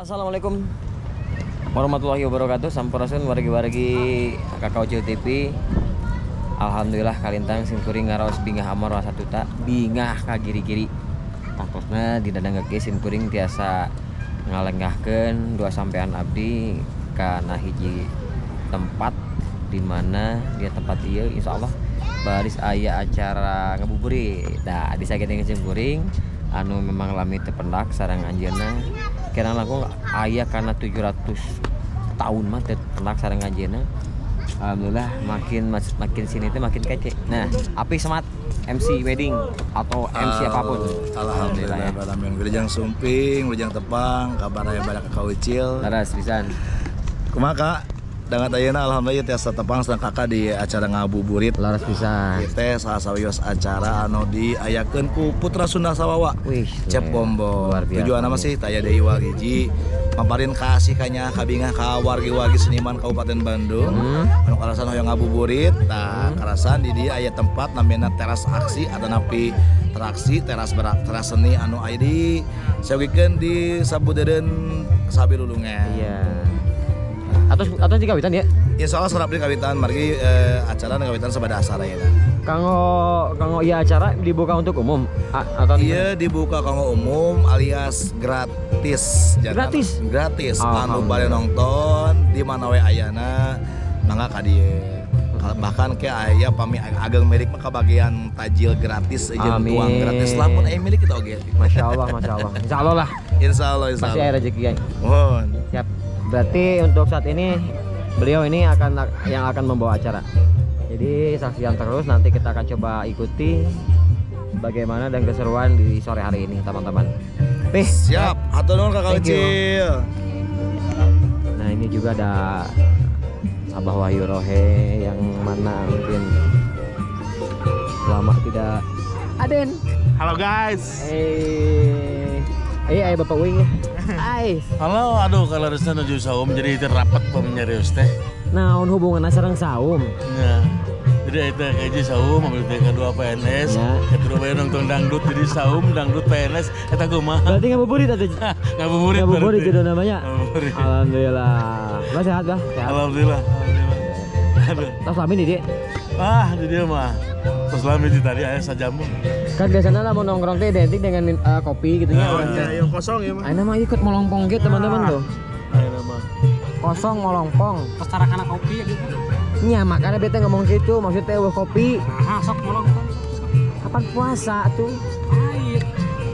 Assalamualaikum warahmatullahi wabarakatuh. Sampurasun wargi-wargi Kakao TV. Alhamdulillah kalintang simkuring ngaraos bingah amor satu tak bingah ka giri-giri. Tangkosna di dadang gege simkuring tiasa ngalenggahkeun dua sampean abdi kana hiji tempat di mana dia tempat ieu insyaallah baris aya acara ngabuburit. Nah, di sakitu simkuring anu memang lami tependak sareng anjeunna kena langkung aya karena 700 tahun mah tependak sareng anjeunna. Alhamdulillah makin sini teh makin kece. Nah, api semat MC wedding atau MC apapun. Alhamdulillah ya. Alamin wilujeng sumping, wilujeng tepang, kabar aya badak Kakao Icil. Laras pisan. Kumaha Kak? Dangat ayeuna alhamdulillah tiasa tepang sedang Kakak di acara ngabuburit. Laras pisan. Ieu teh salah sawios acara anu diayakeun ku Putra Sunda Sawawa. Wih, Cep Bombo. luar biasa. Tujuanna mah sih taya deui hiji maparin kasih kanya kabingah ka wargi-wargi seniman Kabupaten Bandung. Anu karasan hoyong ngabuburit. Tah, karasan di dieu aya tempat namina teras aksi atau napi atraksi teras seni anu aya di saeugekeun di Sabudeureun Sabilulungan. Iya. Atau jika kawitan ya? Insya Allah serap di kawitan, margi acara kawitan sabada asara ya. Kanggo iya acara dibuka untuk umum atau Iya dibuka kanggo umum alias gratis. Gratis. Anu bade nonton di mana we ayana mangga ka dieu. Bahkan ke aya pami ageng milik maka bagian tajil gratis jeung tuang gratis lamun aya milik kita oge. Masyaallah. Insyaallah lah. Insyaallah. Pasti ada rezeki guys. Mohon. Siap. Berarti untuk saat ini beliau ini yang akan membawa acara. Jadi saksikan terus, nanti kita akan coba ikuti bagaimana dan keseruan di sore hari ini teman-teman. Siap. Hatur nuhun Kakao Icil. Nah, ini juga ada Abah Wahyu Rohe yang mana mungkin lama tidak Aden. Halo guys. Iya Bapak Wing. Halo, aduh kalau harusnya nuju saum jadi itu rapat pemnyarius teh. Nah, hubungan sareng saum. Ya. Jadi itu kayak saum, ambil kedua PNS, ya. kedua bae nonton dangdut jadi saum, dangdut PNS, eta kumaha. Berarti ngabuburit atau ngabuburit itu namanya. Ngabuburit. Alhamdulillah. Bah sehat bah. Sehat. Alhamdulillah. Aduh. Tas lami di dia. Di dia mah. Terus lami di tadi aya sajamu. Kan biasanya lah mau nongkrong teh identik dengan kopi gitu ya. Iya, yang kosong ya mah. Ayeuna mah ikut molongpong gitu teman-teman tuh. Ayeuna mah. Kosong molongpong. Pestarakan kopi ya gitu. Nya makanya beta ngomong gitu, maksudnya eueuh kopi. Nah, sok molongpong. Kapan puasa tuh? Air.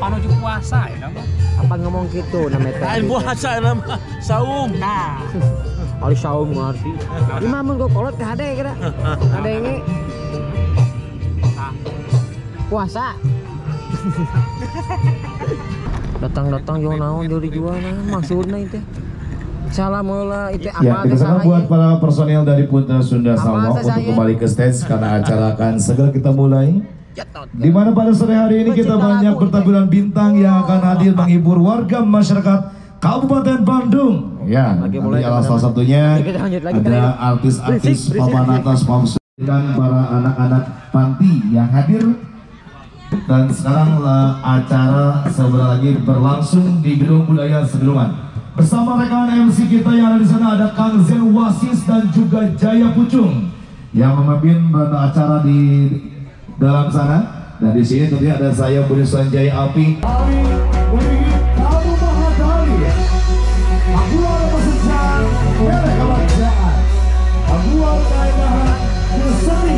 Panuju puasa ya mah. Kapan ngomong gitu namanya teh. Lain puasa mah saum. Nah, Ali saum ngerti. Imam mun kolot ke hade kira. Hade ini puasa. Datang yo naon dari jual maksudna itu. Salam heula itu ya, digunakan buat para personil dari Putra Sunda Sawawa untuk kembali ke stage karena acara akan segera kita mulai. Di mana pada sore hari ini kita banyak bertampilan bintang yang akan hadir menghibur warga masyarakat Kabupaten Bandung. Ya, nanti salah satunya ada artis-artis papan atas dan para anak-anak panti yang hadir. Dan sekarang acara sebentar lagi berlangsung di Gedung Budaya Segelungan. Bersama rekan MC kita yang ada di sana ada Kang Zen Wasis dan juga Jaya Pucung yang memimpin acara di dalam sana. Dan di sini tentunya ada saya Budi Sanjaya Api. Kamu Mahadali, aku ada pesenjaan, mereka kerajaan, aku ada keindahan, seni.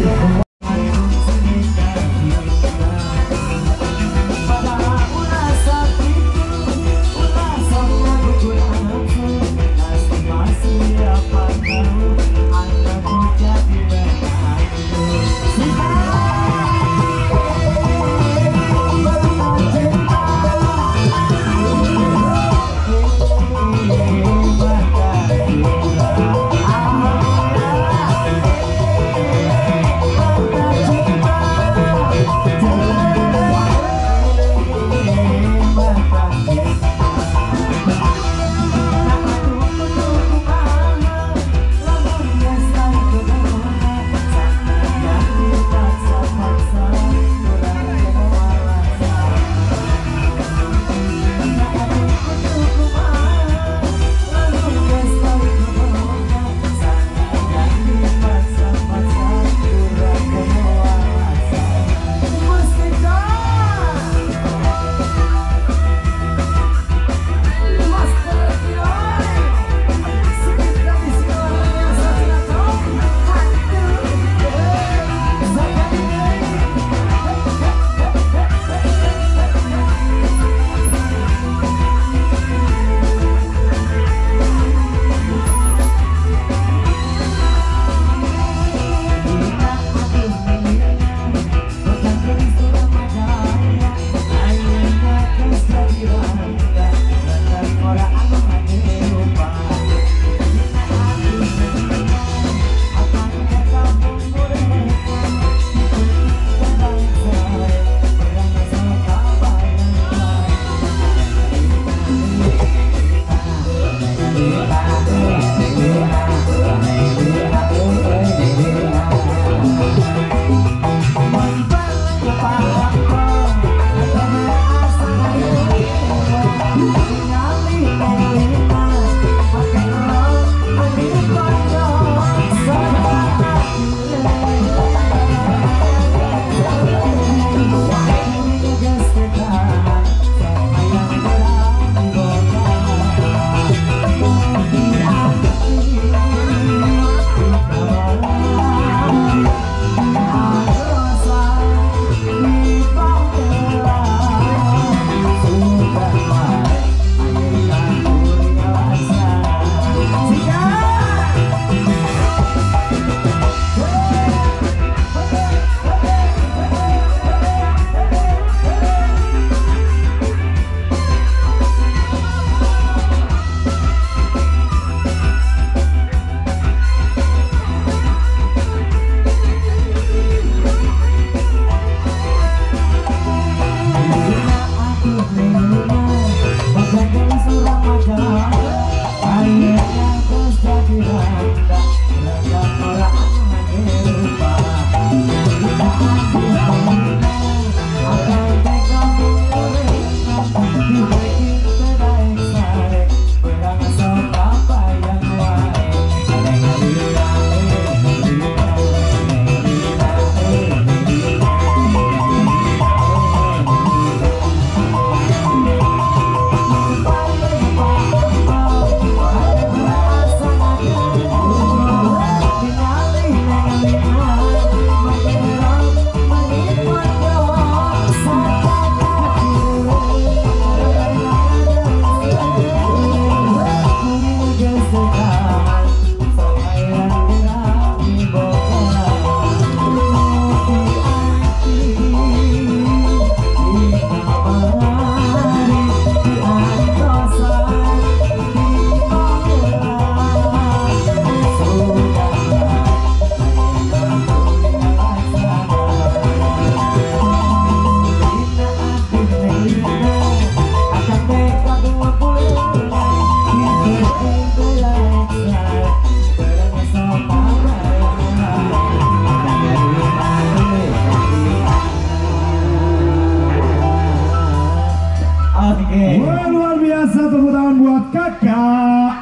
Wah, luar biasa, tepuk tangan buat kakak.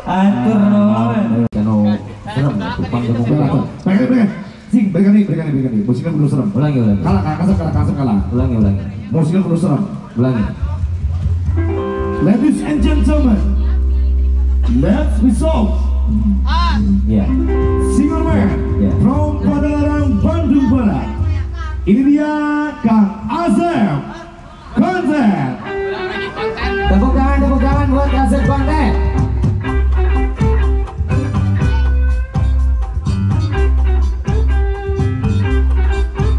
Atur nuhun. Pengen. Sing, berikan nih. Musiknya penuh serem. Ulangi. Kalah, kasar kalah. Ulangi. Musiknya penuh serem. Ulangi. Ladies and gentlemen, let's resolve. Ya. Singer man Yeah. from Padalarang, Bandung Barat. Ini dia Kang Azam Konten. Tepuk tangan buat Asep Konten.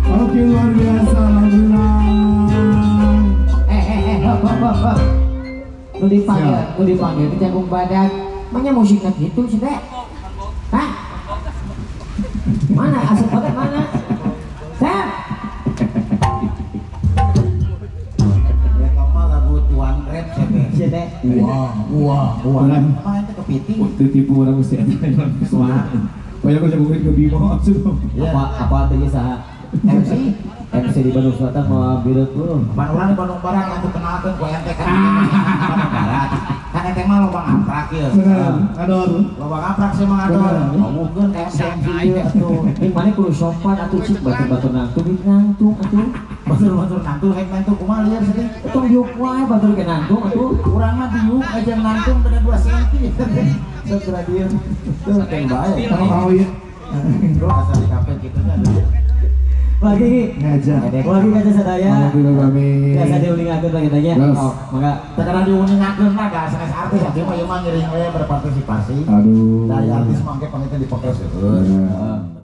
Oke, luar biasa, alhamdulillah. Hop. Lu dipanggil ke Jagung Badak. Mana musiknya gitu sih, Teh? Hah? Mana Asep Konten mana? Teh? Ya kamu lagu Tuan Red sih teh. Wah. Emang itu kepiting. Waktu tipu orang mesti ada yang suara. Banyak yang jagoin ke Bimo sudah. Apa artinya saha? MC di Bandung Selatan mau ambil tuh. Pan Bandung Barat yang dikenalkan ku ente kan Bandung Barat. Kan ente mah loba ngaprak ya. Benar, ador. Loba ngaprak sih mah ador. Ngomongkeun kayak MC ieu atuh. Ini mana kudu sopan atuh cik batur nangtung di nangtung atuh. Batur nantung hek nantung kumaha lieur sih. Itu yuk wae batur ke nangtung atuh. Urang mah diuk aja nantung beda 2 cm. Segera dia. Tuh teh bae. Tahu ya. Bro asal di kafe gitu kan. Lagi Ngajak. kaca sadaya. Alhamdulillah kami. Biasa diulingakeun lagi tanya. Yes. Oh, mangga. Sekarang diuningakeun lah gak sanes artis tapi mah ieu mah ngiring we berpartisipasi. Aduh. Dari artis mangke panitia di podcast itu. Benar.